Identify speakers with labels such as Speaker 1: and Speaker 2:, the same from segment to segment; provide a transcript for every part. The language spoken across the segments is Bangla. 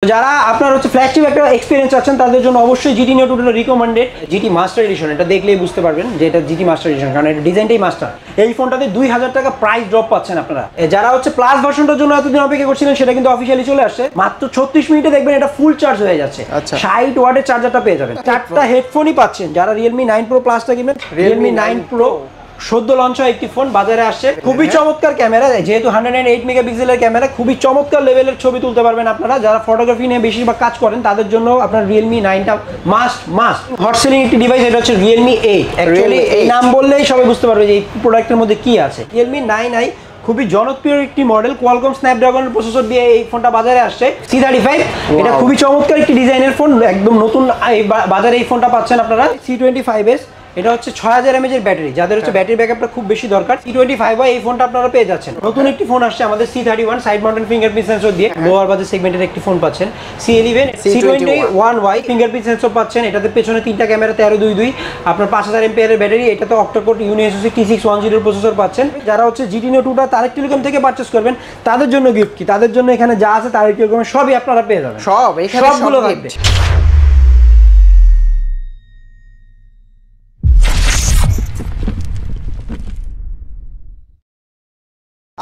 Speaker 1: যারা আপনার হচ্ছে ফ্ল্যাগশিপ একটা এক্সপিরিয়েন্স আছেন তাদের জন্য অবশ্যই জিটি নিও 2 রিকমেন্ডেড। জিটি মাস্টার এডিশন, এটা দেখলেই বুঝতে পারবেন যে এটা জিটি মাস্টার এডিশন, কারণ এটা ডিজাইনটাই মাস্টার। এই ফোনটাতে 2000 টাকা প্রাইস ড্রপ পাচ্ছেন আপনারা। যারা হচ্ছে প্লাস ভার্সনটার জন্য এতদিন অপেক্ষা করছিলেন সেটা কিন্তু অফিসিয়ালি চলে আসছে। মাত্র 36 মিনিটে দেখবেন এটা ফুল চার্জ হয়ে যাচ্ছে। 60 ওয়াটের চার্জারটা পেয়ে যাবেন। 4টা হেডফোনই পাচ্ছেন। যারা Realme 9 Pro প্লাসটা কিনবেন, Realme 9 Pro সদ্য লঞ্চ হয় একটি ফোন বাজারে আসছে, খুবই চমৎকার ক্যামেরা, যেহেতু 108 মেগাপিক্সেলের ক্যামেরা, খুবই চমৎকার লেভেলের ছবি তুলতে পারবেন আপনারা। যারা ফটোগ্রাফি নিয়ে বেশিরভাগ কাজ করেন তাদের জন্য আপনার Realme 9টা মাস্ট হট সেলিং একটি ডিভাইস। এটা হচ্ছে Realme 8। অ্যাকচুয়ালি এই নাম বললেই সবাই বুঝতে পারবে যে এই প্রোডাক্টের মধ্যে কি আছে। Realme 9i খুবই জনপ্রিয় একটি মডেল, কোয়ালকম স্ন্যাপড্রাগনের প্রসেসর দিয়ে এই ফোনটা বাজারে আসছে। C35 এটা খুবই চমৎকার একটি ডিজাইনের ফোন, একদম নতুন বাজারে এই ফোনটা পাচ্ছেন আপনারা। C25s এটা হচ্ছে 6000 mAh এর ব্যাটারি, যাদের হচ্ছে ব্যাটারি ব্যাকআপটা খুব বেশি দরকার। C25 এই ফোনটা আপনারা পেয়ে যাচ্ছেন। নতুন একটি ফোন আসছে আমাদের C31 side mounted fingerprint sensor দিয়ে, লোয়ার বাজেট সেগমেন্টের একটি ফোন পাচ্ছেন। C11 C21y ফিঙ্গারপ্রিন্ট সেন্সর পাচ্ছেন। এটাতে পেছনে 3টা ক্যামেরা, 1322 আপনার 5000 mAh এর ব্যাটারি। এটাতে অক্টা-কোর UniSoC T610 এর প্রসেসর পাচ্ছেন। যারা হচ্ছে GT Neo 2টা তারেক টেলিকম থেকে পারচেজ করবেন তাদের জন্য গিফট কি, তাদের জন্য এখানে যা আছে তারেক টেলিকমের সবই আপনারা পেয়ে যাবেন।
Speaker 2: সব এখানে
Speaker 1: সবগুলো থাকবে।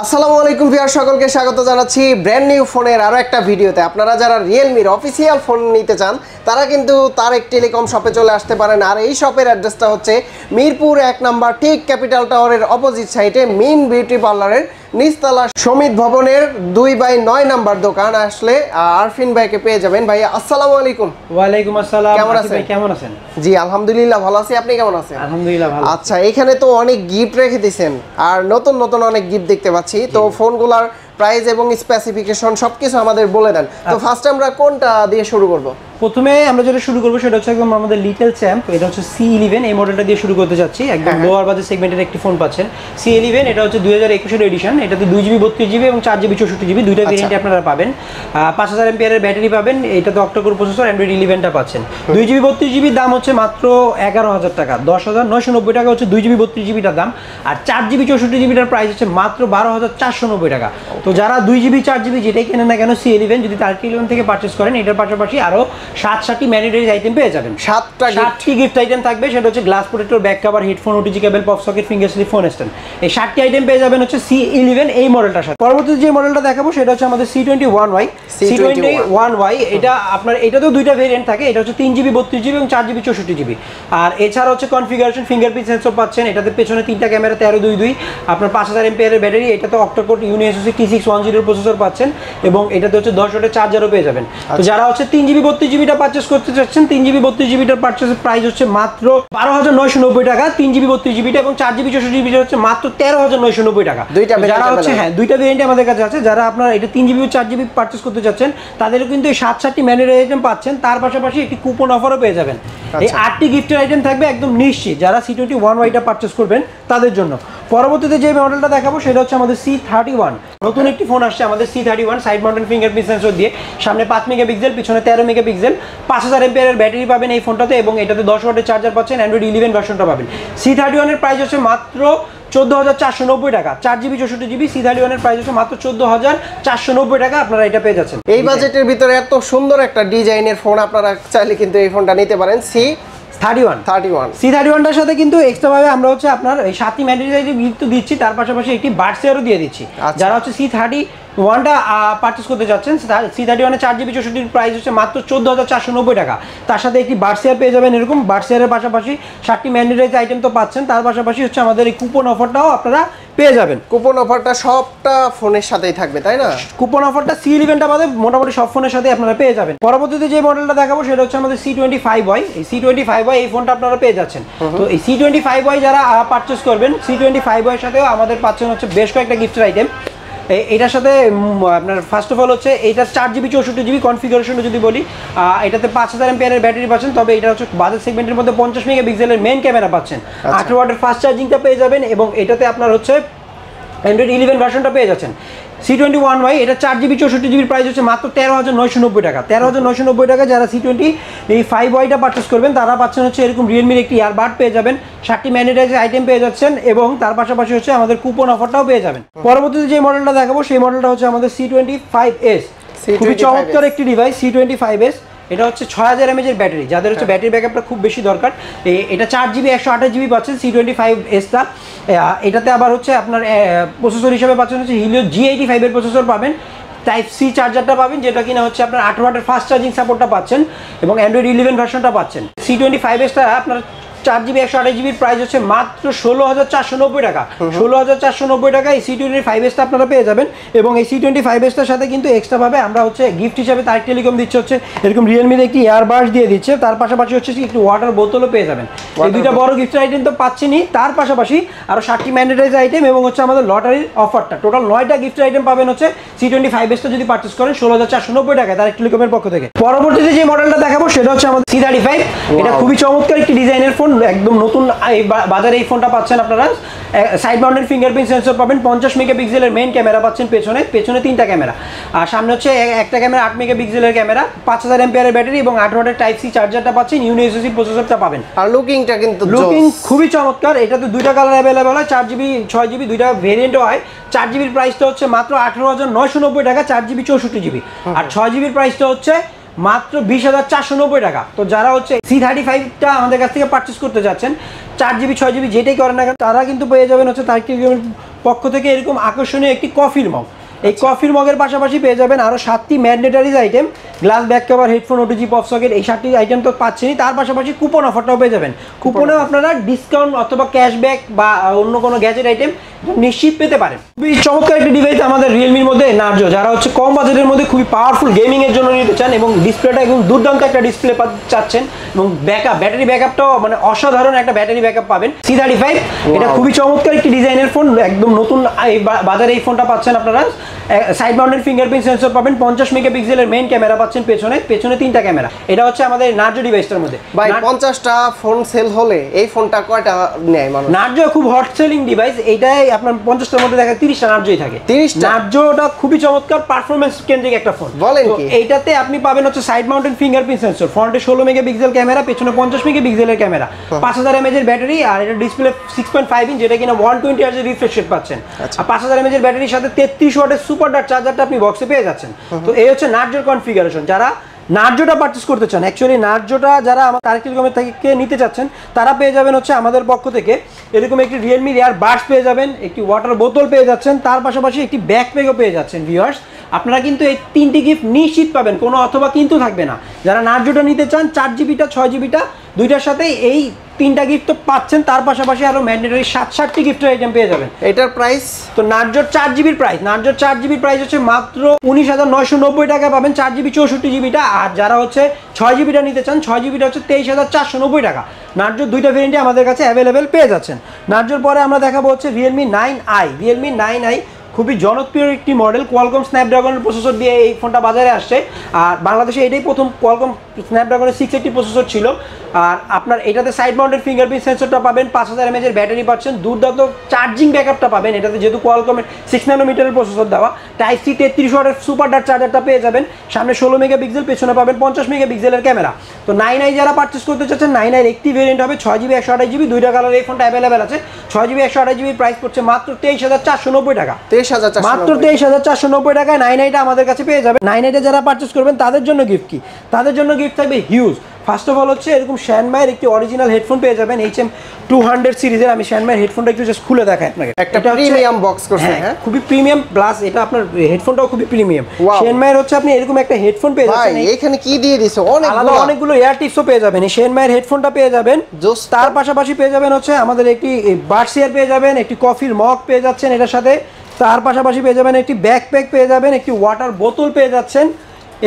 Speaker 2: আসসালামু আলাইকুম ভিউয়ার, সকলকে স্বাগত জানাচ্ছি ব্র্যান্ড নিউ ফোনের আরো একটা ভিডিওতে। আপনারা যারা রিয়েলমির অফিসিয়াল ফোন নিতে চান তারা কিন্তু তারেক টেলিকম শপে চলে আসতে পারেন। আর এই শপের অ্যাড্রেসটা হচ্ছে মিরপুর 1 নম্বর, ঠিক ক্যাপিটাল টাওয়ারের অপোজিট সাইডে মিন বিউটি পার্লারের নিচতলা সমিত ভবনের 2/9 নম্বর দোকান। আসলে আরফিন ভাইকে পেয়ে যাবেন। ভাই আসসালামু আলাইকুম।
Speaker 1: ওয়ালাইকুম আসসালাম।
Speaker 2: কেমন আছেন?
Speaker 1: কেমন আছেন?
Speaker 2: জি আলহামদুলিল্লাহ ভালো আছি, আপনি কেমন আছেন?
Speaker 1: আলহামদুলিল্লাহ ভালো।
Speaker 2: আচ্ছা, এখানে তো অনেক গিফট রেখে দিয়েছেন আর নতুন নতুন অনেক গিফট দেখতে পাচ্ছি। তো ফোনগুলোর প্রাইস এবং স্পেসিফিকেশন সবকিছু আমাদের বলে দেন। তো ফার্স্ট আমরা কোনটা দিয়ে শুরু করব?
Speaker 1: প্রথমে আমরা যেটা শুরু করবো সেটা হচ্ছে একদম আমাদের লিটল চ্যাম্প। এটা হচ্ছে C11, এই মডেলটা দিয়ে শুরু করতে যাচ্ছি। একদম লোয়ার বাজেট সেগমেন্টের একটি ফোন পাচ্ছেন। C11 এটা হচ্ছে 2021 এডিশন। এটাতে 2GB 32GB এবং 4GB 64GB দুইটা ভেরিয়েন্টে আপনারা পাবেন। 5000 mAh এর ব্যাটারি পাবেন। এটাতে অক্টা-কোর প্রসেসর, Android 11টা পাচ্ছেন। 2GB 32GB দাম হচ্ছে মাত্র 11000 টাকা, 10990 টাকা হচ্ছে 2GB 32GBটার দাম। আর 4GB 64GBটার প্রাইস হচ্ছে মাত্র 12490 টাকা। তো যারা 2GB 4GB যেটাই কেনেন না কেন C11 যদি তারেক টেলিকম থেকে পারচেজ করেন, এটার পাশাপাশি আরো 7টি ম্যান্ডেটরি আইটেম পেয়ে যাবেন। 7টি গিফট আইটেম থাকবে। সেটা হচ্ছে glass protector, back cover, headphone, OTG cable, pop socket, finger slip, phone stand. এই 7টি আইটেম পেয়ে যাবেন হচ্ছে C11 এই মডেলটার সাথে। পরবর্তীতে যে মডেলটা দেখাবো সেটা হচ্ছে আমাদের C21y। C21y এটা আপনার, এটাতেও দুইটা ভেরিয়েন্ট থাকে। এটা হচ্ছে 3GB 32GB এবং 4GB 64GB। আর এছাড়া হচ্ছে কনফিগারেশন ফিঙ্গারপ্রিন্ট সেন্সর পাচ্ছেন। এটাতে পেছনে 3টা ক্যামেরা, 1322 আপনার 5000 mAh এর ব্যাটারি। এটাতে অক্টা-কোর UniSoC T610 এর প্রসেসর পাচ্ছেন এবং এটাতে হচ্ছে 10 ওয়াটের চার্জারও পেয়ে যাবেন। তো যারা হচ্ছে 3GB 32GBটা পারচেজ করতে চাচ্ছেন, 3GB 32GBটার পারচেজের প্রাইস হচ্ছে মাত্র 12990 টাকা। 3GB 32GBটা এবং 4GB 64GBটা হচ্ছে মাত্র 13990 টাকা। যারা হচ্ছে দুইটা ভেরিয়েন্ট আমাদের কাছে আছে। যারা আপনারা এটা 3GB 4GB পারচেজ করতে চাচ্ছেন তাদেরও কিন্তু এই 7টি ম্যান্ডেটরি আইটেম পাচ্ছেন। তার পাশাপাশি একটি কুপন অফারও পেয়ে যাবেন। এই 8টি গিফটের আইটেম থাকবে একদম নিশ্চিত যারা C21yটা পারচেজ করবেন তাদের জন্য। পরবর্তীতে যে মডেলটা দেখাবো সেটা হচ্ছে আমাদের C31। নতুন একটি ফোন আসছে আমাদের C31 side mounted fingerprint sensor দিয়ে, সামনে 5 মেগাপিক্সেল, পিছনে 13 মেগাপিক্সেল, 5000 mAh এর ব্যাটারি পাবেন এই ফোনটাতে এবং এটাতে 10 ওয়াটের চার্জার পাচ্ছেন। Android 11 ভার্সনটা পাবেন। C31 এর প্রাইস হচ্ছে মাত্র 14490 টাকা। 4GB 64GB C31 এর প্রাইস হচ্ছে মাত্র 14490 টাকা। আপনারা এটা পেয়ে যাচ্ছেন
Speaker 2: এই বাজেটের ভিতরে। এত সুন্দর একটা ডিজাইনের ফোন, আপনারা চাইলে কিন্তু এই ফোনটা নিতে পারেন।
Speaker 1: C31টার সাথে কিন্তু এক্সট্রা ভাবে আমরা হচ্ছে আপনার এই 7টি ম্যান্ডেটরি গিফট দিচ্ছি, তার পাশাপাশি একটি বার্সিয়ারও দিয়ে দিচ্ছি। যারা হচ্ছে C31টা পারচেজ করতে যাচ্ছেন, C31 এর 4GB 64GB প্রাইস হচ্ছে মাত্র 14490 টাকা। তার সাথে একটি বার্সিয়ার পেয়ে যাবেন। এরকম বার্সিয়ারের পাশাপাশি 7টি ম্যান্ডেটরি আইটেম তো পাচ্ছেন, তার পাশাপাশি হচ্ছে আমাদের এই কুপন অফারটাও আপনারা পেয়ে যাবেন।
Speaker 2: কুপন অফারটা সবটা ফোনের সাথেই থাকবে, তাই না?
Speaker 1: কুপন অফারটা C11টা বাদে মোটামুটি সব ফোনের সাথে আপনারা পেয়ে যাবেন। পরবর্তীতে যে মডেলটা দেখাবো সেটা হচ্ছে আমাদের C25y। এই C25y এই ফোনটা আপনারা পেয়ে যাচ্ছেন। তো এই C25y যারা পারচেজ করবেন, C25y এর সাথেও আমাদের পাচ্ছেন হচ্ছে বেশ কয়েকটা গিফটের আইটেম। এটার সাথে আপনার ফার্স্ট অফ অল হচ্ছে এটা 4GB 64GB কনফিগারেশনটা যদি বলি, এটাতে 5000 mAh এর ব্যাটারি পাচ্ছেন। তবে এটা হচ্ছে বাজেট সেগমেন্টের মধ্যে 50 মেগাপিক্সেলের মেইন ক্যামেরা পাচ্ছেন। 8 ওয়াটের ফাস্ট চার্জিংটা পেয়ে যাবেন এবং এটাতে আপনার হচ্ছে Android 11 ভার্সনটা পেয়ে যাচ্ছেন। C21y এটা 4GB 64GB প্রাইস হচ্ছে মাত্র 13990 টাকা। 13990 টাকা যারা C25yটা পারচেজ করবেন তারা পাচ্ছেন হচ্ছে এরকম রিয়েলমির একটি ইয়ারবাড পেয়ে যাবেন, 7টি ম্যান্ডেটরি আইটেম পেয়ে যাচ্ছেন এবং তার পাশাপাশি হচ্ছে আমাদের কুপন অফারটাও পেয়ে যাবেন। পরবর্তীতে যে মডেলটা দেখাবো সেই মডেলটা হচ্ছে আমাদের C25s। খুবই চমৎকার একটি ডিভাইস C25s। এটা হচ্ছে 6000 mAh এর ব্যাটারি, যাদের হচ্ছে ব্যাটারি ব্যাকআপটা খুব বেশি দরকার। এটা 4GB 128GB পাচ্ছেন C25s টা। এটাতে আবার হচ্ছে আপনার প্রসেসর হিসেবে পাচ্ছেন হচ্ছে হিলিও G85 এর প্রসেসর পাবেন, টাইপ সি চার্জারটা পাবেন, যেটা কিনা হচ্ছে আপনার 8 ওয়াটের ফাস্ট চার্জিং সাপোর্টটা পাচ্ছেন, এবং অ্যান্ড্রয়েড 11 ভার্সনটা পাচ্ছেন। C25s টা আপনার 4GB 128GB প্রাইস হচ্ছে মাত্র 16490 টাকা। 16490 টাকা এই C25s টা আপনারা পেয়ে যাবেন। এবং এই C25s টার সাথে কিন্তু এক্সট্রা ভাবে আমরা হচ্ছে গিফট হিসেবে তারেক টেলিকম দিচ্ছে হচ্ছে এরকম রিয়েলমির একটি ইয়ারবাডস দিয়ে দিচ্ছে, তার পাশাপাশি হচ্ছে একটু ওয়াটার বোতলও পেয়ে যাবেন। এই দুইটা বড় গিফটের আইটেম তো পাচ্ছেনই, তার পাশাপাশি আরো 7টি ম্যান্ডেটারি আইটেম এবং হচ্ছে আমাদের লটারির অফারটা, টোটাল 9টা গিফটের আইটেম পাবেন হচ্ছে C25s টা যদি পারচেজ করেন 16490 টাকায় তারেক টেলিকমের পক্ষ থেকে। পরবর্তীতে যে মডেলটা দেখাবো সেটা হচ্ছে আমাদের C35। এটা খুবই চমৎকার একটি ডিজাইনের ফোন, একদম নতুন বাজারে এই ফোনটা পাচ্ছেন আপনারা। সাইড মাউন্টেড ফিঙ্গারপ্রিন্ট সেন্সর পাবেন, 50 মেগাপিক্সেলের মেইন ক্যামেরা পাচ্ছেন, পেছনে 3টা ক্যামেরা, আর সামনে হচ্ছে একটা ক্যামেরা 8 মেগাপিক্সেলের ক্যামেরা, 5000 এমপিআর ব্যাটারি এবং 8 ওয়াটের টাইপ সি চার্জারটা পাচ্ছেন, ইউএসবি প্রসেসরটা পাবেন।
Speaker 2: আর লুকিংটা কিন্তু
Speaker 1: খুবই চমৎকার। এটাতে দুইটা কালার অ্যাভেলেবল হয়, 4GB 6GB দুইটা ভেরিয়েন্টও হয়। 4GB এর প্রাইসটা হচ্ছে মাত্র 18990 টাকা, 4GB 64GB, আর 6GB এর প্রাইসটা হচ্ছে মাত্র 20490 টাকা। তো যারা হচ্ছে C35টা আমাদের কাছ থেকে পারচেজ করতে যাচ্ছেন, 4GB 6GB যেটাই করেন না কেন, তারা কিন্তু পেয়ে যাবেন হচ্ছে তারেক টেলিকমের পক্ষ থেকে এরকম আকর্ষণীয় একটি কফির মগ। এই কফির মগের পাশাপাশি পেয়ে যাবেন আরো 7টি mandatories item, glass back cover, headphone, OTG pop socket, এই 7টি আইটেম তো পাচ্ছেনই, তার পাশাপাশি কুপন অফারটাও পেয়ে যাবেন। কুপনেও আপনারা ডিসকাউন্ট অথবা ক্যাশব্যাক বা অন্য কোনো গ্যাজেট আইটেম নিশ্চিত পেতে পারেন। খুবই চমৎকার একটি ডিভাইস আমাদের রিয়েলমির মধ্যে নার্জো, যারা হচ্ছে কম বাজেটের মধ্যে খুবই পাওয়ারফুল গেমিং এর জন্য নিতে চান এবং ডিসপ্লেটা একদম দুর্দান্ত একটা ডিসপ্লে চাচ্ছেন, এবং ব্যাটারি ব্যাকআপটাও মানে অসাধারণ একটা ব্যাটারি ব্যাকআপ পাবেন। C35 এটা খুবই চমৎকার একটি ডিজাইনের ফোন, একদম নতুন বাজারে এই ফোনটা পাচ্ছেন আপনারা। সাইড মাউন্টেড ফিঙ্গারপ্রিন্ট সেন্সর পাবেন, 50 মেগাপিক্সেলের মেইন ক্যামেরা পাচ্ছেন, পেছনে 3টা ক্যামেরা। এটা হচ্ছে আমাদের নার্জো ডিভাইসটার মধ্যে।
Speaker 2: ভাই 50টা ফোন সেল হলে এই ফোনটা কয়টা নেয় মানুষ?
Speaker 1: নার্জো খুব হট সেলিং ডিভাইস, এইটাই আপনার 50টার মধ্যে দেখা 30টা নার্জোই থাকে।
Speaker 2: 30টা
Speaker 1: নার্জোটা খুবই চমৎকার পারফরম্যান্স কেন্দ্রিক একটা ফোন।
Speaker 2: বলেন কি?
Speaker 1: এইটাতে আপনি পাবেন হচ্ছে সাইড মাউন্টেড ফিঙ্গারপ্রিন্ট সেন্সর, ফ্রন্টে 16 মেগাপিক্সেল ক্যামেরা, পেছনে 50 মেগাপিক্সেলের ক্যামেরা, 5000 mAh এর ব্যাটারি, আর এটা ডিসপ্লে 6.5 ইঞ্চ, যেটা কিনা 120 Hz এর রিফ্রেশ রেট পাচ্ছেন। আর 5000 mAh এর ব্যাটারির সাথে 33 ওয়াটের সুপার ডার্ট চার্জারটা আপনি বক্সে পেয়ে যাচ্ছেন। তো এই হচ্ছে নার্জোর কনফিগারেশন। যারা নার্জোটা পারচেজ করতে চান, অ্যাকচুয়ালি নার্জোটা যারা আমার তারেক টেলিকমের থেকে নিতে চাচ্ছেন, তারা পেয়ে যাবেন হচ্ছে আমাদের পক্ষ থেকে এরকম একটি রিয়েলমি ইয়ারবাডস পেয়ে যাবেন, একটি ওয়াটার বোতল পেয়ে যাচ্ছেন, তার পাশাপাশি একটি ব্যাকপ্যাকও পেয়ে যাচ্ছেন। ভিউয়ার্স, আপনারা কিন্তু এই 3টি গিফট নিশ্চিত পাবেন, কোনো অথবা কিন্তু থাকবে না। যারা নার্জোটা নিতে চান, 4GBটা 6GBটা দুইটার সাথে এই 3টা গিফট তো পাচ্ছেন, তার পাশাপাশি আরো ম্যান্ডেটরি 7টি গিফটের আইটেম পেয়ে যাবেন।
Speaker 2: এটার প্রাইস
Speaker 1: তো নার্জোর 4GBর প্রাইস হচ্ছে মাত্র 19990 টাকা পাবেন, 4GB 64GBটা। আর যারা হচ্ছে 6GBটা নিতে চান, 6GBটা হচ্ছে 23490 টাকা। নার্জোর দুইটা ভেরিয়েন্টে আমাদের কাছে অ্যাভেলেবেল পেয়ে যাচ্ছেন। নার্জোর পরে আমরা দেখাবো হচ্ছে রিয়েলমি 9i। খুবই জনপ্রিয় একটি মডেল, কোয়ালকম স্ন্যাপড্রাগনের প্রসেসর দিয়ে এই ফোনটা বাজারে আসছে, আর বাংলাদেশে এটাই প্রথম কোয়ালকম স্ন্যাপড্রাগনের 680 প্রসেসর ছিল। আর আপনার এটাতে সাইড মাউন্টেড ফিঙ্গারপ্রিন্ট সেন্সরটা পাবেন, 5000 mAh এর ব্যাটারি পাচ্ছেন, দুর্দান্ত চার্জিং ব্যাকআপটা পাবেন। এটাতে যেহেতু কোয়ালকমের 6 ন্যানোমিটারের প্রসেসর দেওয়া, টাইপ সি 33 ওয়াটের সুপার ডার্ট চার্জারটা পেয়ে যাবেন, সামনে 16 মেগাপিক্সেল, পেছনে পাবেন 50 মেগাপিক্সেলের ক্যামেরা। তো 9i যারা পারচেজ করতে চাচ্ছেন, 9i এর একটি ভেরিয়েন্ট হবে 6GB 128GB, দুইটা কালার এই ফোনটা অ্যাভেলেবেল আছে। 6GB 128GB প্রাইস পড়ছে মাত্র 23490 টাকা, মাত্র 23490 টাকায় 9iটা আমাদের কাছে পেয়ে যাবেন। 9iটা যারা পারচেজ করবেন তাদের জন্য গিফট কি? তাদের জন্য গিফট থাকবে হিউজ। ফার্স্ট অফ অল হচ্ছে এরকম শ্যানমাইয়ের একটি অরিজিনাল হেডফোন পেয়ে যাবেন, HM200 সিরিজের। আমি শ্যানমাইয়ের হেডফোনটা একটু জাস্ট খুলে দেখাই আপনাকে।
Speaker 2: একটা প্রিমিয়াম বক্স করছে,
Speaker 1: হ্যাঁ খুবই প্রিমিয়াম, প্লাস এটা আপনার হেডফোনটাও খুবই প্রিমিয়াম। শ্যানমাইয়ের হচ্ছে আপনি এরকম একটা হেডফোন পেয়ে যাবেন।
Speaker 2: ভাই এখানে কি দিয়ে দিছো?
Speaker 1: অনেকগুলো এয়ার টিপসও পেয়ে যাবেন। এই শ্যানমাইয়ের হেডফোনটা পেয়ে যাবেন, তার পাশাপাশি পেয়ে যাবেন হচ্ছে আমাদের একটি বাডস ইয়ার পেয়ে যাবেন, একটি কফির মগ পেয়ে যাচ্ছেন এটার সাথে, তার পাশাপাশি পেয়ে যাবেন একটি ব্যাকপ্যাক পেয়ে যাবেন, একটি ওয়াটার বোতল পেয়ে যাচ্ছেন,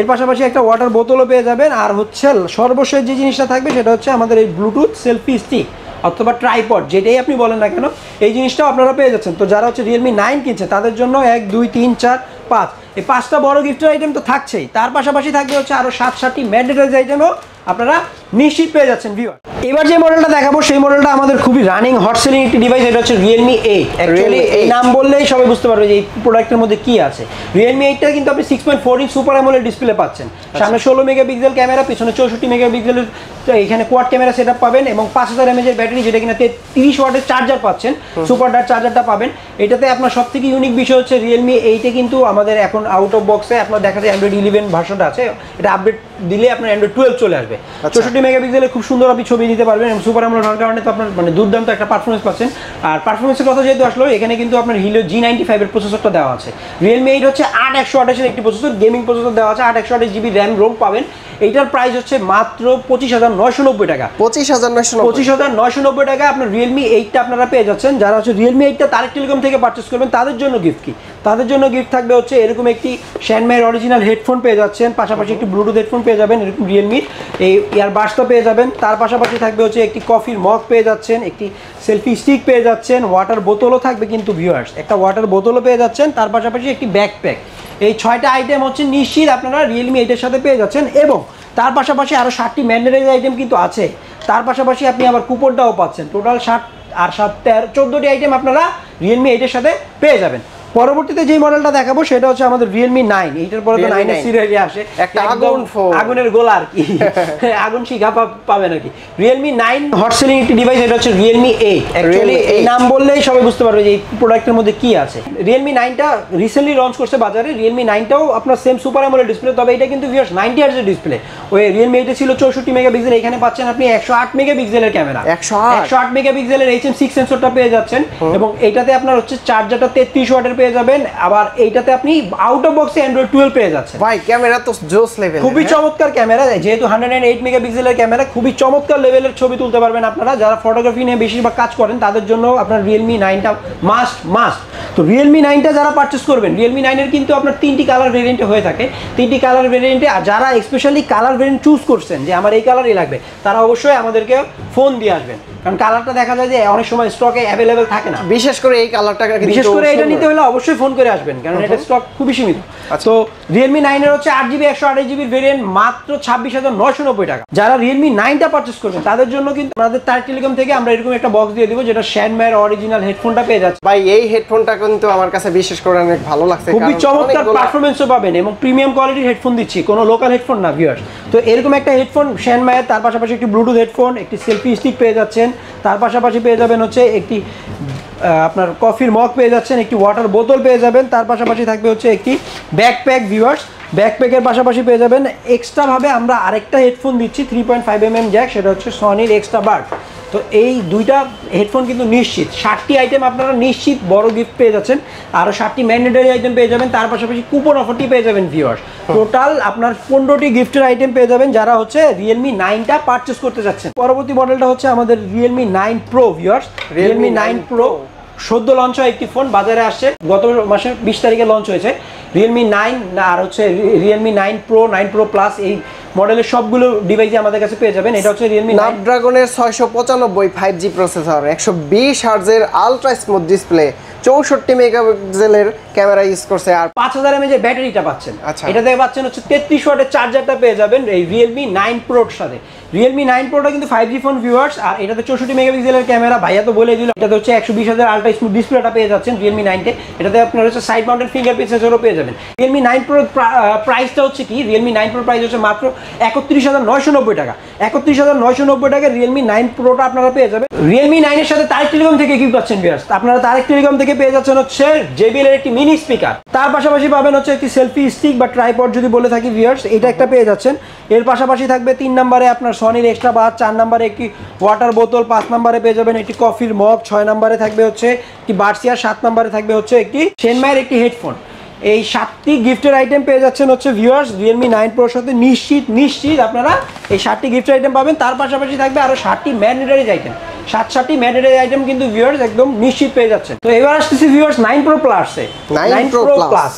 Speaker 1: এর পাশাপাশি একটা ওয়াটার বোতলও পেয়ে যাবেন। আর হচ্ছে সর্বশেষ যে জিনিসটা থাকবে সেটা হচ্ছে আমাদের এই ব্লুটুথ সেলফি স্টিক অথবা ট্রাইপড, যেটাই আপনি বলেন না কেন, এই জিনিসটাও আপনারা পেয়ে যাচ্ছেন। তো যারা হচ্ছে রিয়েলমি 9 কিনছে তাদের জন্য 1 2 3 4 5 এই 5টা বড় গিফটের আইটেম তো থাকছেই, তার পাশাপাশি থাকবে হচ্ছে আরও 7-7টি ম্যান্ডেটরি আইটেমও আপনারা নিশ্চিত পেয়ে যাচ্ছেন ভিউয়ার। এবার যে মডেলটা দেখাবো সেই মডেলটা আমাদের খুবই রানিং হট সেলিং একটি ডিভাইস, এটা হচ্ছে Realme 8। অ্যাকচুয়ালি এই নাম বললেই সবাই বুঝতে পারবে যে এই প্রোডাক্টের মধ্যে কি আছে। Realme 8টা কিন্তু আপনি 6.4 ইঞ্চ সুপার অ্যামোলেড ডিসপ্লে পাচ্ছেন, সামনে 16 মেগাপিক্সেল ক্যামেরা, পিছনে 64 মেগাপিক্সেলের এখানে কোয়াড ক্যামেরা সেটআপ পাবেন এবং 5000 mAh এর ব্যাটারি, যেটা কিনা 30 ওয়াটের চার্জার পাচ্ছেন, সুপার ডার্ট চার্জারটা পাবেন। এটাতে আপনার সবথেকে ইউনিক বিষয় হচ্ছে Realme 8 এ কিন্তু আমাদের এখন আউট অফ বক্সে আপনার দেখা যায় Android 11 ভার্সনটা আছে, এটা আপডেট দিলে আপনার Android 12 চলে আসবে। 64 মেগাপিক্সেলের খুব সুন্দর আপনি ছবি দিতে পারবেন এবং সুপার অ্যামোলেড হওয়ার কারণে তো আপনার মানে দুর্দান্ত একটা পারফরমেন্স পাচ্ছেন। আর পারফরমেন্সের কথা যেহেতু আসলো, এখানে কিন্তু আপনার Helio G95 এর প্রসেসরটা দেওয়া আছে। Realme 8 হচ্ছে 8128 এর একটি প্রসেসর, গেমিং প্রসেসর দেওয়া আছে, 8128 জিবি র্যাম রোম পাবেন। এইটার প্রাইস হচ্ছে মাত্র 25,990 টাকা। 25,990 টাকা আপনার Realme 8টা আপনারা পেয়ে যাচ্ছেন। যারা হচ্ছে Realme 8টা তারেক টেলিকম থেকে পারচেস করবেন তাদের জন্য গিফট কি? তাদের জন্য গিফট থাকবে হচ্ছে এরকম একটি Sennheiser অরিজিনাল হেডফোন পেয়ে যাচ্ছেন, পাশাপাশি একটি ব্লুটুথ হেডফোন পেয়ে যাবেন এরকম Realme এই ইয়ারবাডসটা পেয়ে যাবেন। তার পাশাপাশি থাকবে হচ্ছে একটি কফির মগ পেয়ে যাচ্ছেন, একটি সেলফি স্টিক পেয়ে যাচ্ছেন, ওয়াটার বোতলও থাকবে কিন্তু ভিউয়ার্স, একটা ওয়াটার বোতলও পেয়ে যাচ্ছেন। তার পাশাপাশি একটি ব্যাকপ্যাক। এই 6টা আইটেম হচ্ছে নিশ্চিত আপনারা Realme 8 এর সাথে পেয়ে যাচ্ছেন এবং তার পাশাপাশি আরও 7টি ম্যান্ডেটরি আইটেম কিন্তু আছে। তার পাশাপাশি আপনি আবার কুপনটাও পাচ্ছেন। টোটাল 7 আর 7 14টি আইটেম আপনারা Realme 8 এর সাথে পেয়ে যাবেন। পরবর্তীতে যে মডেলটা দেখাবো সেটা হচ্ছে আমাদের Realme 9। এইটার পরে তো 9 এর সিরিয়ালে আসে
Speaker 2: একটা আগুন ফোন,
Speaker 1: আগুনের গোলা আর কি, আগুন শিখা পাবেন আর কি। Realme 9 হট সেলিং একটি ডিভাইস, এটা হচ্ছে Realme 8। অ্যাকচুয়ালি এই নাম বললেই সবাই বুঝতে পারবে যে এই প্রোডাক্টের মধ্যে কি আছে। Realme 9টা রিসেন্টলি লঞ্চ করছে বাজারে। Realme 9টাও আপনার সেম সুপার অ্যামোলেড ডিসপ্লে, তবে এটা কিন্তু ভিউয়ার্স 90 হার্টজ এর ডিসপ্লে। ওই Realme 8 এ ছিল 64 মেগাপিক্সেল, এখানে পাচ্ছেন আপনি 108 মেগাপিক্সেলের ক্যামেরা, 108 মেগাপিক্সেলের HM6 সেন্সরটা পেয়ে যাচ্ছেন এবং এইটাতে আপনার হচ্ছে চার্জারটা 33 ওয়াটের পেয়ে যাবেন। আবার এইটাতে আপনি আউট অফ বক্সে Android 12 পেয়ে যাচ্ছেন।
Speaker 2: ভাই ক্যামেরা তো জোস লেভেল,
Speaker 1: খুবই চমৎকার ক্যামেরা, যেহেতু 108 মেগাপিক্সেলের ক্যামেরা, খুবই চমৎকার লেভেলের ছবি তুলতে পারবেন আপনারা। যারা ফটোগ্রাফি নিয়ে বেশিরভাগ কাজ করেন তাদের জন্য আপনার Realme 9টা মাস্ট। তো Realme 9টা যারা পারচেস করবেন, Realme 9 এর কিন্তু আপনার 3টি কালার ভেরিয়েন্টে হয়ে থাকে, 3টি কালার ভেরিয়েন্টে। আর যারা স্পেশালি কালার ভেরিয়েন্ট চুজ করছেন যে আমার এই কালারই লাগবে, তারা অবশ্যই আমাদেরকে ফোন দিয়ে আসবেন, কারণ কালারটা দেখা যায় যে অনেক সময় স্টকে অ্যাভেলেবেল থাকে না।
Speaker 2: বিশেষ করে এই কালারটা,
Speaker 1: বিশেষ করে এটা নিতে হলে অবশ্যই ফোন করে আসবেন, কারণ এটা স্টক খুবই সীমিত। তো Realme 9 এর হচ্ছে 8GB 128GB ভেরিয়েন্ট মাত্র 26,990 টাকা। যারা Realme 9টা পারচেস করবেন তাদের জন্য কিন্তু আমাদের তারেক টেলিকম থেকে আমরা এরকম একটা বক্স দিয়ে দিব, যেটা Sennheiser অরিজিনাল হেডফোনটা পেয়ে যাচ্ছে।
Speaker 2: ভাই এই হেডফোনটা কিন্তু আমার কাছে বিশেষ করে অনেক ভালো লাগছে,
Speaker 1: খুবই চমৎকার পারফরম্যান্সও পাবেন এবং প্রিমিয়াম কোয়ালিটির হেডফোন দিচ্ছি, কোনো লোকাল হেডফোন না ভিউয়ার্স। তো এরকম একটা হেডফোন Sennheiser, তার পাশাপাশি একটি ব্লুটুথ হেডফোন, একটি সেলফি স্টিক পেয়ে যাচ্ছেন, তার পাশাপাশি পেয়ে যাবেন হচ্ছে একটি আপনার কফির মগ পেয়ে যাচ্ছেন, একটি ওয়াটার বোতল পেয়ে যাবেন, তার পাশাপাশি থাকবে হচ্ছে একটি ব্যাকপ্যাক ভিউয়ার্স। ব্যাকপ্যাকের পাশাপাশি পেয়ে যাবেন এক্সট্রাভাবে আমরা আরেকটা হেডফোন দিচ্ছি 3.5mm জ্যাক, সেটা হচ্ছে সনির এক্সট্রা বাড। তো এই দুইটা হেডফোন কিন্তু নিশ্চিত 7টি আইটেম আপনারা নিশ্চিত বড় গিফট পেয়ে যাচ্ছেন, আরও 7টি ম্যান্ডেটরি আইটেম পেয়ে যাবেন, তার পাশাপাশি কুপন অফারটি পেয়ে যাবেন ভিউয়ার্স। টোটাল আপনার 15টি গিফটের আইটেম পেয়ে যাবেন যারা হচ্ছে Realme 9টা পারচেস করতে যাচ্ছেন। পরবর্তী মডেলটা হচ্ছে আমাদের Realme 9 Pro viewers. Realme 9 Pro সদ্য লঞ্চ হয় একটি ফোন, বাজারে আসছে গত মাসের 20 তারিখে লঞ্চ হয়েছে Realme 9 আর হচ্ছে Realme 9 Pro 9 Pro Plus। এই মডেলের সবগুলো ডিভাইসই আমাদের কাছে পেয়ে যাবেন। এটা হচ্ছে Realme
Speaker 2: স্ন্যাপড্রাগনের 695 5G প্রসেসর, 120 হার্টজের আলট্রা স্মুথ ডিসপ্লে, 64 মেগাপিক্সেলের ক্যামেরা ইউজ করছে আর
Speaker 1: 5000 mAh এর ব্যাটারিটা পাচ্ছেন। এটাতে পাচ্ছেন হচ্ছে 33 ওয়াটের চার্জারটা পেয়ে যাবেন এই Realme 9 Pro এর সাথে। Realme 9 Proটা কিন্তু 5G ফোন ভিউয়ার্স, আর এটাতে 64 মেগাপিক্সেলের ক্যামেরা, ভাইয়া তো বলে দিল। এটাতে হচ্ছে 120,000 আলট্রা স্মুথ ডিসপ্লেটা পেয়ে যাচ্ছেন Realme 9-তে। এটাতে আপনার হচ্ছে সাইড মাউন্টেড ফিঙ্গারপ্রিন্ট সেন্সরও পেয়ে যাবেন। Realme 9 Pro প্রাইসটা হচ্ছে কি, Realme 9 Pro প্রাইস হচ্ছে মাত্র 31,990 টাকা। 31,990 টাকায় Realme 9 Proটা আপনারা পেয়ে যাবেন। Realme 9 এর সাথে তারেক টেলিকম থেকে কি পাচ্ছেন ভিউয়ার্স? আপনারা তারেক টেলিকম থেকে পেয়ে যাচ্ছেন হচ্ছে JBL এর একটি মিনি স্পিকার, তার পাশাপাশি পাবেন হচ্ছে একটি সেলফি স্টিক বা ট্রাইপড যদি বলে থাকি ভিউয়ার্স, এটা একটা পেয়ে যাচ্ছেন। এর পাশাপাশি থাকবে 3 নম্বরে আপনার সনির এক্সট্রা বাদ, 4 নম্বরে একটি ওয়াটার বোতল, 5 নম্বরে পেয়ে যাবেন একটি কফির মগ, 6 নম্বরে থাকবে হচ্ছে একটি বার্সিয়ার, 7 নম্বরে থাকবে হচ্ছে একটি Sennheiser একটি হেডফোন। এই 7টি গিফটের আইটেম পেয়ে যাচ্ছেন হচ্ছে ভিউয়ার্স Realme 9 Pro সাথে নিশ্চিত আপনারা এই 7টি গিফটের আইটেম পাবেন। তার পাশাপাশি থাকবে আরো 7টি ম্যান্ডেটরি আইটেম, 7টি ম্যান্ডেটরি আইটেম কিন্তু ভিউয়ার্স একদম নিশ্চিত পেয়ে যাচ্ছেন। তো এবার আসতেছি ভিউয়ার্স 9 Pro Plus এ। 9 Pro Plus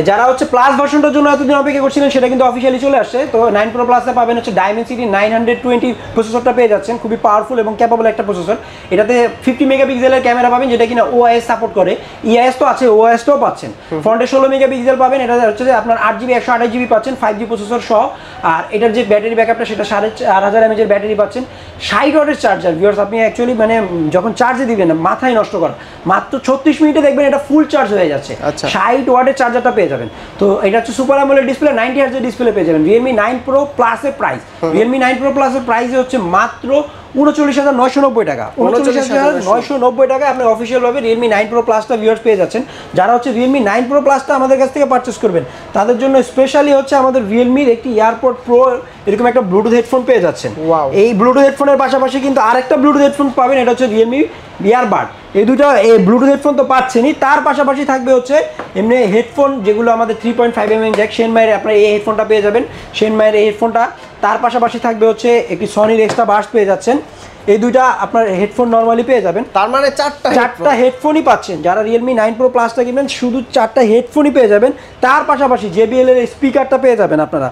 Speaker 1: যারা হচ্ছে প্লাস ভার্সনটার জন্য এতদিন অপেক্ষা করছিলেন সেটা কিন্তু অফিসিয়ালি চলে আসছে। তো 9 Pro Plus পাবেন হচ্ছে Dimensity 920 প্রসেসরটা পেয়ে যাচ্ছেন, খুবই পাওয়ারফুল এবং ক্যাপাবল একটা প্রসেসর। এটাতে 50 মেগাপিক্সেলের ক্যামেরা পাবেন যেটা কিনা OIS সাপোর্ট করে, EIS তো আছে, OIS টাও পাচ্ছেন। ফ্রন্টে 16 মেগাপিক্সেল পাবেন, এটা হচ্ছে যে আপনার 8GB 128GB পাচ্ছেন 5G প্রসেসর সহ। আর এটার যে ব্যাটারি ব্যাকআপটা সেটা 4500 mAh এর ব্যাটারি পাচ্ছেন, 60 ওয়াটের চার্জার। ভিউয়ার্স আপনি অ্যাকচুয়ালি মানে যখন চার্জে দিবেন না মাথায় নষ্ট করা, মাত্র 36 মিনিটে দেখবেন এটা ফুল চার্জ হয়ে যাচ্ছে। 60 ওয়াটের চার্জারটা পেয়ে যাবেন। তো এটা হচ্ছে সুপার অ্যামোলেড ডিসপ্লে, 90 হার্জ এর ডিসপ্লে পেয়ে যাবেন। Realme 9 Pro Plus এর প্রাইস, Realme 9 Pro Plus এর প্রাইস হচ্ছে মাত্র 39,990 টাকা। 39,990 টাকা আপনি অফিসিয়াল ভাবে Realme 9 Pro Plus টা ভিউয়ার্স পেয়ে যাচ্ছেন। যারা হচ্ছে Realme 9 Pro Plus টা আমাদের কাছ থেকে পারচেজ করবেন তাদের জন্য স্পেশালি হচ্ছে আমাদের Realme এর একটি এয়ারপড প্রো এরকম একটা ব্লুটুথ হেডফোন পেয়ে যাচ্ছেন। এই ব্লুটুথ হেডফোনের পাশাপাশি কিন্তু আরেকটা ব্লুটুথ হেডফোন পাবেন, এটা হচ্ছে Realme ইয়ারবাড। এই দুটো ব্লুটুথ হেডফোন তো পাচ্ছেনই, তার পাশাপাশি থাকবে হচ্ছে এমনি হেডফোন যেগুলো আমাদের 3.5mm জ্যাক, সেনমাইয়ের আপনারা এই হেডফোনটা পেয়ে যাবেন, সেনমাইয়ের এই হেডফোনটা। তার পাশাপাশি থাকবে হচ্ছে একটি সনির এক্সট্রা বাস পেয়ে যাচ্ছেন। এই দুইটা আপনার হেডফোন নরমালি পেয়ে যাবেন।
Speaker 2: তার মানে চারটা
Speaker 1: হেডফোনই পাচ্ছেন। যারা Realme 9 Pro Plus টা কিনবেন শুধু 4টা হেডফোনই পেয়ে যাবেন। তার পাশাপাশি JBL এর স্পিকারটা পেয়ে যাবেন আপনারা,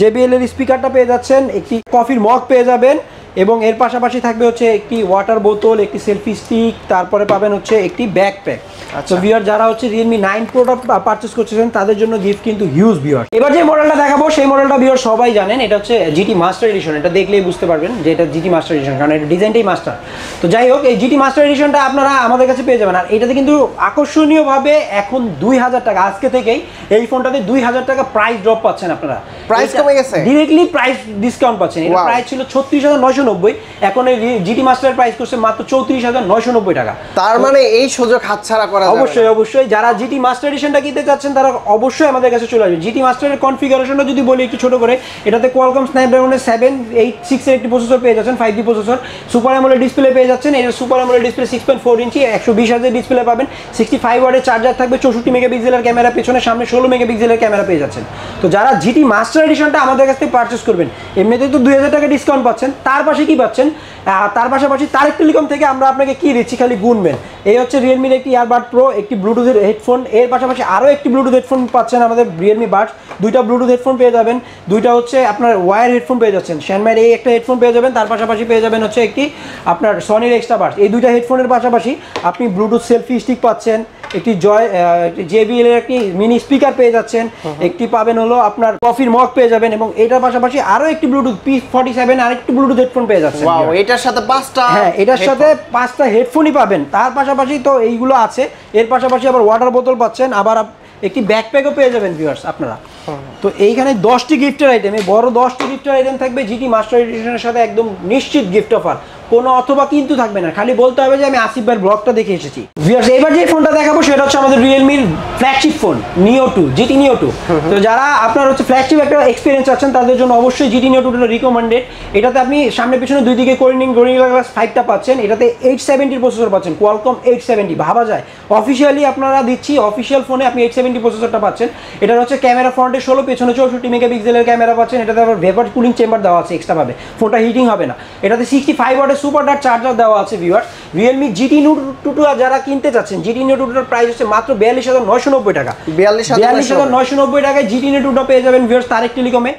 Speaker 1: JBL এর স্পিকারটা পেয়ে যাচ্ছেন, একটি কফির মগ পেয়ে যাবেন এবং এর পাশাপাশি থাকবে হচ্ছে একটি ওয়াটার বোতল, একটি সেলফি স্টিক, তারপরে পাবেন হচ্ছে একটি ব্যাকপ্যাক। তো ভিউয়ার যারা হচ্ছে Realme 9 Pro টা পারচেজ করছেন তাদের জন্য গিফট কিন্তু হিউজ ভিউয়ার। এবার যে মডেলটা দেখাবো সেই মডেলটা ভিউয়ার সবাই জানেন, এটা হচ্ছে GT মাস্টার এডিশন। এটা দেখলেই বুঝতে পারবেন যে এটা GT মাস্টার এডিশন, কারণ এটা ডিজাইনটাই মাস্টার। তো যাই হোক, এই GT মাস্টার এডিশনটা আপনারা আমাদের কাছে পেয়ে যাবেন। আর এটাতে কিন্তু আকর্ষণীয়ভাবে এখন 2000 টাকা, আজকে থেকেই এই ফোনটাতে 2000 টাকা প্রাইস ড্রপ পাচ্ছেন আপনারা।
Speaker 2: প্রাইস কমে গেছে,
Speaker 1: ডাইরেক্টলি প্রাইস ডিসকাউন্ট পাচ্ছেন। এটা প্রাইস ছিল 36,990, এখন এই GT মাস্টার প্রাইস করছে মাত্র 34,990 টাকা।
Speaker 2: তার মানে এই সুযোগ হাতছাড়া করা যাবে না।
Speaker 1: অবশ্যই যারা GT মাস্টার এডিশনটা কিনতে চাচ্ছেন তারা অবশ্যই আমাদের কাছে চলে আসবে। GT মাস্টারের কনফিগারেশনটা যদি বলি একটু ছোট করে, এটাতে Qualcomm Snapdragon 786 এর একটি প্রসেসর পেয়ে যাচ্ছেন, 5G processor, super AMOLED display পেয়ে যাচ্ছেন। এর সুপার অ্যামোলেড ডিসপ্লে 6.4 ইঞ্চি 120 হার্জের ডিসপ্লে পাবেন, 65 ওয়াটের চার্জার থাকবে, 64 মেগাপিক্সেলের ক্যামেরা পেছনে, সামনে 16 মেগাপিক্সেলের ক্যামেরা পেয়ে যাচ্ছেন। তো যারা GT মাস্টার এডিশনটা আমাদের কাছ থেকে পারচেজ করবেন এমনিতেই তো 2000 টাকা ডিসকাউন্ট পাচ্ছেন, তার পাশে কি পাচ্ছেন, তার পাশাপাশি তারেক টেলিকম থেকে আমরা আপনাকে কি দিচ্ছি খালি গুনবেন। এই হচ্ছে Realme একটি ইয়ারবাড প্রো, একটি ব্লুটুথের হেডফোন, এর পাশাপাশি আরও একটি ব্লুটুথ হেডফোন পাচ্ছেন আমাদের Realme Buds, দুইটা ব্লুটুথ হেডফোন পেয়ে যাবেন, দুইটা হচ্ছে আপনার ওয়্যার হেডফোন পেয়ে যাচ্ছেন, শ্যানমাইয়ের এই একটা হেডফোন পেয়ে যাবেন, তার পাশাপাশি পেয়ে যাবেন হচ্ছে একটি আপনার সনির এক্সট্রা বাস। এই দুইটা হেডফোনের পাশাপাশি আপনি ব্লুটুথ সেলফি স্টিক পাচ্ছেন, একটি JBL এর একটি মিনি স্পিকার পেয়ে যাচ্ছেন, একটি পাবেন হলো আপনার কফির মগ পেয়ে যাবেন এবং এটার পাশাপাশি আরো একটি ব্লুটুথ P47 আরেকটি ব্লুটুথ হেডফোন পেয়ে যাচ্ছেন।
Speaker 2: ওয়াও, এটার সাথে 5টা,
Speaker 1: হ্যাঁ এটার সাথে 5টা হেডফোনই পাবেন। তার পাশাপাশি তো এইগুলো আছে, এর পাশাপাশি আবার ওয়াটার বোতল পাচ্ছেন, আবার একটি ব্যাকপ্যাকও পেয়ে যাবেন ভিউয়ার্স আপনারা। তো এইখানে 10টি গিফটের আইটেম, এই বড় 10টি গিফটের আইটেম থাকবে GT মাস্টার এডিশনের সাথে, একদম নিশ্চিত গিফট অফার, কোনো অথবা কিন্তু থাকবে না, খালি বলতে হবে যে আমি আসিফ ভাইয়ের ব্লগটা দেখে এসেছি। ভিউয়ার্স এবার যে ফোনটা দেখাবো সেটা হচ্ছে আমাদের Realme flagship phone Neo 2, GT Neo 2। তো যারা আপনার হচ্ছে ফ্ল্যাগশিপ একটা এক্সপিরিয়েন্স আছেন তাদের জন্য অবশ্যই GT Neo 2 রিকমেন্ডেড। এটাতে আপনি সামনে পিছনে দুই দিকে Gorilla Glass 5টা পাচ্ছেন, এটাতে 870 প্রসেসর পাচ্ছেন, Qualcomm 870। ভাবা যায় অফিসিয়ালি আপনারা দিচ্ছি, অফিসিয়াল ফোনে আপনি 870 প্রসেসরটা পাচ্ছেন। এটা হচ্ছে ক্যামেরা ফ্রন্টে 16, পেছনে 64 মেগাপিক্সেলের ক্যামেরা পাচ্ছেন। এটাতে আবার ভেপার কুলিং চেম্বার দেওয়া আছে এক্সট্রা ভাবে, ফোনটা হিটিং হবে না। এটাতে 65 ওয়াটের সুপার ডার্ক চার্জার দেওয়া আছে ভিউয়ার্স। Realme GT Neo 2 যারা কিনতে চাচ্ছেন, GT Neo 2 এর প্রাইস হচ্ছে মাত্র 42,990 টাকা। 42,990 টাকায় GT Neo 2 পেয়ে যাবেন ভিউয়ার্স তারেক টেলিকমে।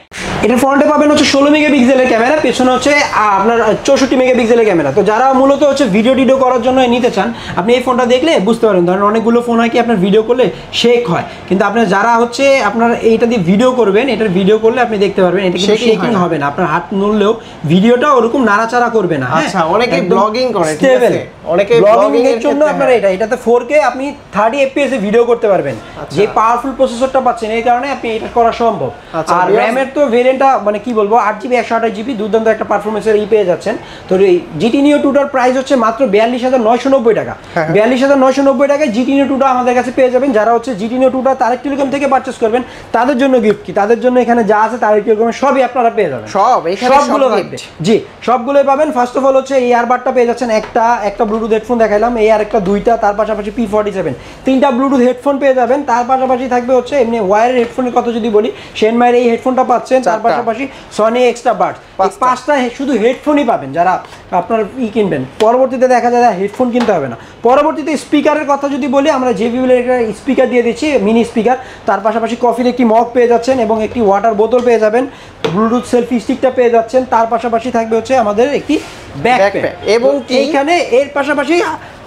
Speaker 1: এটার ফ্রন্টে পাবেন হচ্ছে 16 মেগাপিক্সেলের ক্যামেরা, পেছনে হচ্ছে আপনার 64 মেগাপিক্সেলের ক্যামেরা। তো যারা মূলত হচ্ছে ভিডিও করার জন্য নিতে চান, আপনি এই ফোনটা দেখলে বুঝতে পারেন। ধরেন অনেকগুলো ফোন হয় কি আপনার ভিডিও করলে শেক হয়, কিন্তু আপনার যারা হচ্ছে আপনার এইটা দিয়ে ভিডিও করবেন, এটার ভিডিও করলে আপনি দেখতে পারবেন এটা কিন্তু শেকিং হবে না, আপনার হাত নড়লেও ভিডিওটা ওরকম নাড়াচাড়া করবে না।
Speaker 2: আচ্ছা, অনেকে ব্লগিং করে, ঠিক আছে,
Speaker 1: অনেকে ব্লগিং এর জন্য আপনারা এটাতে 4K আপনি 30 FPS এ ভিডিও করতে পারবেন। যে পাওয়ারফুল প্রসেসরটা পাচ্ছেন এই কারণে আপনি এটা করা সম্ভব। আর র‍্যামের তো ভেরিয়েন্টটা মানে কি বলবো 8GB 128GB দুর্দান্ত একটা পারফরম্যান্সের পেয়ে যাচ্ছেন। তো এই GT Neo 2 টার প্রাইস হচ্ছে মাত্র 42,990 টাকা। 42,990 টাকায় GT Neo 2 আমাদের কাছে পেয়ে যাবেন। যারা হচ্ছে GT Neo 2 তারেক টেলিকম থেকে পারচেজ করবেন তাদের জন্য গিফট কি, তাদের জন্য এখানে যা আছে তারেক টেলিকমের সবই আপনারা পেয়ে যাবেন।
Speaker 2: সব এখানে
Speaker 1: সবগুলো থাকবে, জি সবগুলোই পাবেন। ফার্স্ট অফ অল হচ্ছে এই ইয়ারবাডটা পেয়ে যাচ্ছেন, একটা ব্লুটুথ হেডফোন দেখাইলাম, এই আর একটা দুইটা, তার পাশাপাশি P47 তিনটা ব্লুটুথ হেডফোন পেয়ে যাবেন। তার পাশাপাশি থাকবে হচ্ছে এমনি ওয়্যারের হেডফোনের কথা যদি বলি, সেনমাইয়ের এই হেডফোনটা পাচ্ছেন, তার পাশাপাশি সনি এক্সট্রা বাডস, 5টা শুধু হেডফোনই পাবেন। যারা আপনার কিনবেন, পরবর্তীতে দেখা যায় হেডফোন কিনতে হবে না। পরবর্তীতে স্পিকারের কথা যদি বলি, আমরা JBL-এর একটা স্পিকার দিয়ে দিচ্ছি, মিনি স্পিকার। তার পাশাপাশি কফির একটি মগ পেয়ে যাচ্ছেন এবং একটি ওয়াটার বোতল পেয়ে যাবেন, ব্লুটুথ সেলফি স্টিকটা পেয়ে যাচ্ছেন। তার পাশাপাশি থাকবে হচ্ছে আমাদের একটি ব্যাকপ্যাক
Speaker 2: এবং
Speaker 1: এইখানে এর পাশাপাশি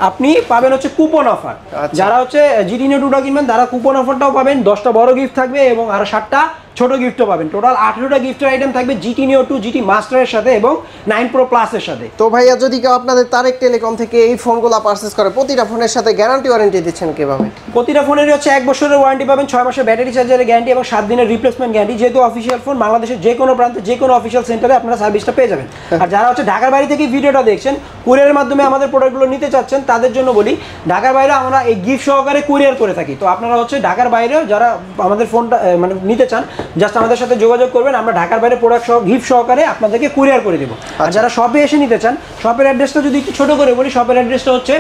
Speaker 1: আপনি পাবেন হচ্ছে কুপন অফার। যারা হচ্ছে GT Neo 2টা কিনবেন তারা কুপন অফারটাও পাবেন, 10টা বড় গিফট থাকবে এবং আরো 7টা ছোট গিফটও পাবেন। টোটাল 18টা গিফটের আইটেম থাকবে GT Neo 2 GT মাস্টারের সাথে এবং 9 Pro Plus এর সাথে।
Speaker 2: তো ভাইয়া যদি কেউ আপনাদের তারেক টেলিকম থেকে এই ফোনগুলো পারচেজ করে, প্রতিটা ফোনের সাথে গ্যারান্টি ওয়ারেন্টি দিচ্ছেন কিভাবে?
Speaker 1: প্রতিটা ফোনেরই হচ্ছে 1 বছরের ওয়ারেন্টি পাবেন, 6 মাসের ব্যাটারি চার্জারের গ্যারান্টি এবং 7 দিনের রিপ্লেসমেন্ট গ্যারান্টি। যেহেতু অফিসিয়াল ফোন, বাংলাদেশের যে কোনো প্রান্তে যে কোনো অফিসিয়াল সেন্টারে আপনারা সার্ভিসটা পেয়ে যাবেন। আর যারা হচ্ছে ঢাকার বাইরে থেকে ভিডিওটা দেখছেন, কুরিয়ারের মাধ্যমে আমাদের প্রোডাক্টগুলো নিতে চাচ্ছেন, তাদের জন্য বলি ঢাকার বাইরে আমরা এই গিফট সহকারে কুরিয়ার করে থাকি। তো আপনারা হচ্ছে ঢাকার বাইরেও যারা আমাদের ফোনটা মানে নিতে চান, জাস্ট আমাদের সাথে যোগাযোগ করবেন, আমরা ঢাকার বাইরে প্রোডাক্ট সহ গিফট সহকারে আপনাদেরকে কুরিয়ার করে দেবো। আর যারা শপে এসে নিতে চান, শপের অ্যাড্রেসটা যদি একটু ছোট করে বলি, শপের অ্যাড্রেসটা হচ্ছে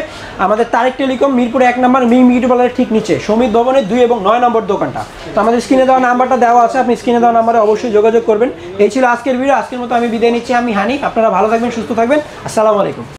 Speaker 1: আমাদের তারেক টেলিকম মিরপুর 1 নম্বর মিং বিউটি পার্লারের ঠিক নিচে, সমিত ভবনের 2 এবং 9 নম্বর দোকানটা। তো আমাদের স্ক্রিনে দেওয়া নাম্বারটা দেওয়া আছে, আপনি স্ক্রিনে দেওয়া নাম্বারে অবশ্যই যোগাযোগ করবেন। এই ছিল আজকের ভিডিও। আজকের মতো আমি বিদায় নিচ্ছি, আমি হানিফ। আপনারা ভালো থাকবেন, সুস্থ থাকবেন। আসসালামু আলাইকুম।